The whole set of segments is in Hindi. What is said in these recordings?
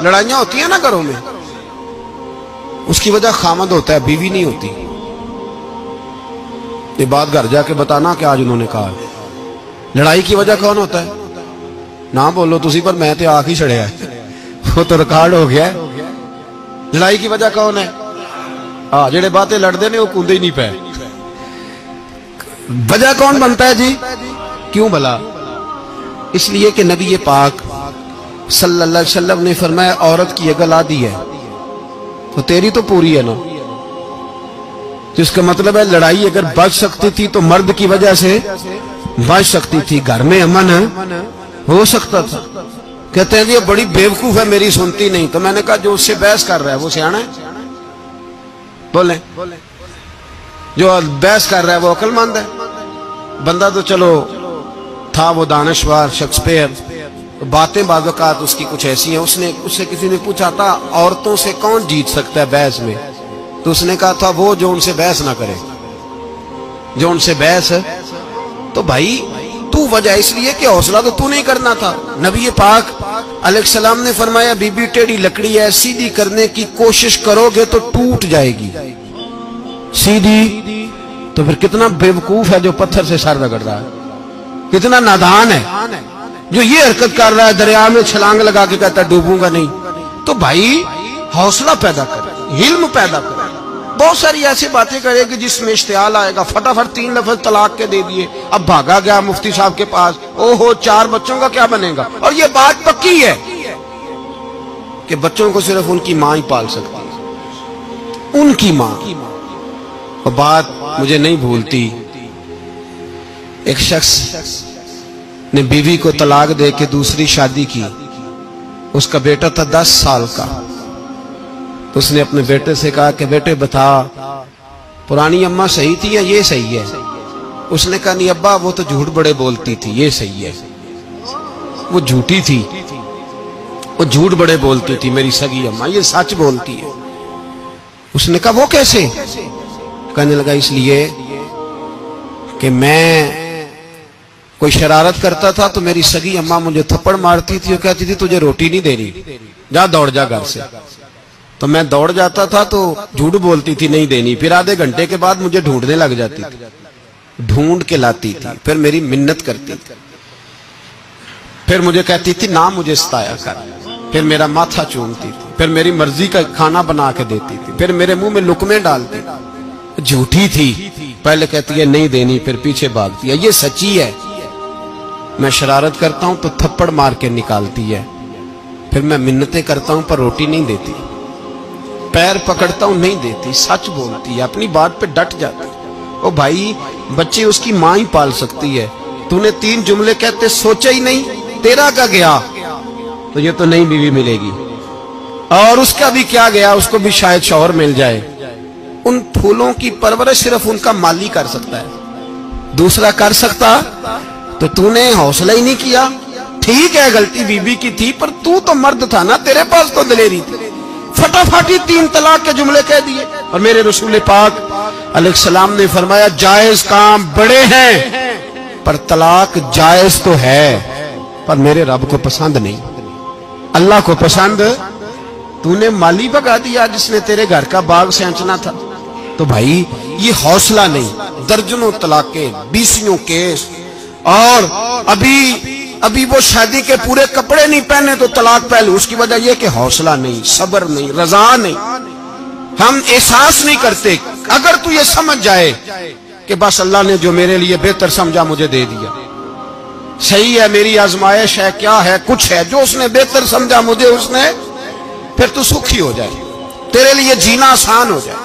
लड़ाइयां होती है ना घरों में, उसकी वजह खामद होता है, बीवी नहीं होती। ये बात घर जाके बताना कि आज उन्होंने कहा। लड़ाई की वजह कौन होता है? ना बोलो तुसी, पर मैं तो आख ही छड़िया है, वो तो रिकॉर्ड हो गया है। लड़ाई की वजह कौन है? हाँ, जेड़े बातें लड़ते ने वो कूदे ही नहीं पे। वजह कौन बनता है जी? क्यों भला? इसलिए कि नबी पाक सल्लल्लाहु अलैहि वसल्लम ने फरमाया औरत की अकल आधी है तो तेरी तो पूरी है ना। जिसका मतलब है लड़ाई अगर बच सकती थी तो मर्द की वजह से बच सकती थी, घर में अमन हो सकता था। कहते हैं ये बड़ी बेवकूफ है, मेरी सुनती नहीं। तो मैंने कहा जो उससे बहस कर रहा है वो सियाना है? बोले जो बहस कर रहा है वो अक्लमंद है? बंदा तो चलो था वो दानिशवार शेक्सपियर, बातें बाज़-औक़ात उसकी कुछ ऐसी हैं। उससे किसी ने पूछा था औरतों से कौन जीत सकता है बहस में, तो उसने कहा था वो जो उनसे बहस ना करे, जो उनसे बहस है। तो भाई तू वजह इसलिए कि हौसला तो तू नहीं करना था। नबी पाक अलैहिस्सलाम ने फरमाया बीबी टेढ़ी लकड़ी है, सीधी करने की कोशिश करोगे तो टूट जाएगी। सीधी तो फिर कितना बेवकूफ है जो पत्थर से सर रगड़ रहा है, कितना नादान है जो ये हरकत कर रहा है, दरिया में छलांग लगा के कहता है डूबूंगा नहीं। तो भाई हौसला पैदा कर, हिल्म पैदा कर। बहुत सारी ऐसी बातें करेगी जिसमें इश्तियाल आएगा, फटाफट 3 लफ्ज तलाक के दे दिए, अब भागा गया मुफ्ती साहब के पास, ओहो 4 बच्चों का क्या बनेगा। और ये बात पक्की है कि बच्चों को सिर्फ उनकी मां ही पाल सकती है, उनकी मां। और बात मुझे नहीं भूलती, एक शख्स ने बीवी को तलाक दे के दूसरी शादी की। उसका बेटा था 10 साल का। तो उसने अपने बेटे से कहा कि बेटे बता पुरानी अम्मा सही थी या ये सही है? उसने कहा नहीं अब्बा वो तो झूठ बड़े बोलती थी, ये सही है। वो झूठी थी, वो झूठ बड़े बोलती थी मेरी सगी अम्मा, ये सच बोलती है। उसने कहा वो कैसे? कहने लगा इसलिए कि मैं कोई शरारत करता था तो मेरी सगी अम्मा मुझे थप्पड़ मारती थी और कहती थी तुझे रोटी नहीं देनी, जा दौड़ जा घर से। तो मैं दौड़ जाता था तो झूठ बोलती थी नहीं देनी, फिर आधे घंटे के बाद मुझे ढूंढने लग जाती थी, ढूंढ के लाती थी, फिर मेरी मिन्नत करती थी, फिर मुझे कहती थी ना मुझे सताया कर, फिर मेरा माथा चूमती थी, फिर मेरी मर्जी का खाना बना के देती थी, फिर मेरे मुंह में लुकमे डालती। झूठी थी, पहले कहती है नहीं देनी, फिर पीछे भागती है। ये सच्ची है, मैं शरारत करता हूं तो थप्पड़ मार के निकालती है, फिर मैं मिन्नतें करता हूं पर रोटी नहीं देती, पैर पकड़ता हूं नहीं देती, सच बोलती है, अपनी बात पे डट जाती। ओ भाई बच्चे उसकी मां ही पाल सकती है। तूने 3 जुमले कहते सोचा ही नहीं, तेरा क्या गया? तो ये तो नई बीवी मिलेगी, और उसका भी क्या गया, उसको भी शायद शौहर मिल जाए। उन फूलों की परवरिश सिर्फ उनका माली कर सकता है, दूसरा कर सकता? तो तूने हौसला ही नहीं किया। ठीक है गलती बीबी की थी, पर तू तो मर्द था ना, तेरे पास तो दलेरी थी। फटाफट ही 3 तलाक के जुमले कह दिए। और मेरे रसूल पाक अलैहिस्सलाम ने फरमाया जायज काम बड़े हैं पर तलाक जायज तो है, पर मेरे रब को पसंद नहीं, अल्लाह को पसंद। तूने माली भगा दिया जिसने तेरे घर का बाग सेंचना था। तो भाई ये हौसला नहीं, दर्जनों तलाके, 20 केस, और अभी वो शादी के पूरे कपड़े नहीं पहने तो तलाक पहले। उसकी वजह यह कि हौसला नहीं, सब्र नहीं, रजा नहीं, हम एहसास नहीं करते। अगर तू ये समझ जाए कि बस अल्लाह ने जो मेरे लिए बेहतर समझा मुझे दे दिया, सही है, मेरी आजमाइश है, क्या है, कुछ है, जो उसने बेहतर समझा मुझे उसने, फिर तू सुखी हो जाए, तेरे लिए जीना आसान हो जाए,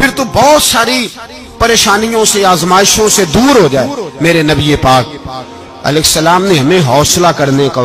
फिर तू बहुत सारी परेशानियों से, आजमाइशों से दूर हो जाए। मेरे नबी पाक अलैहिस्सलाम ने हमें हौसला करने का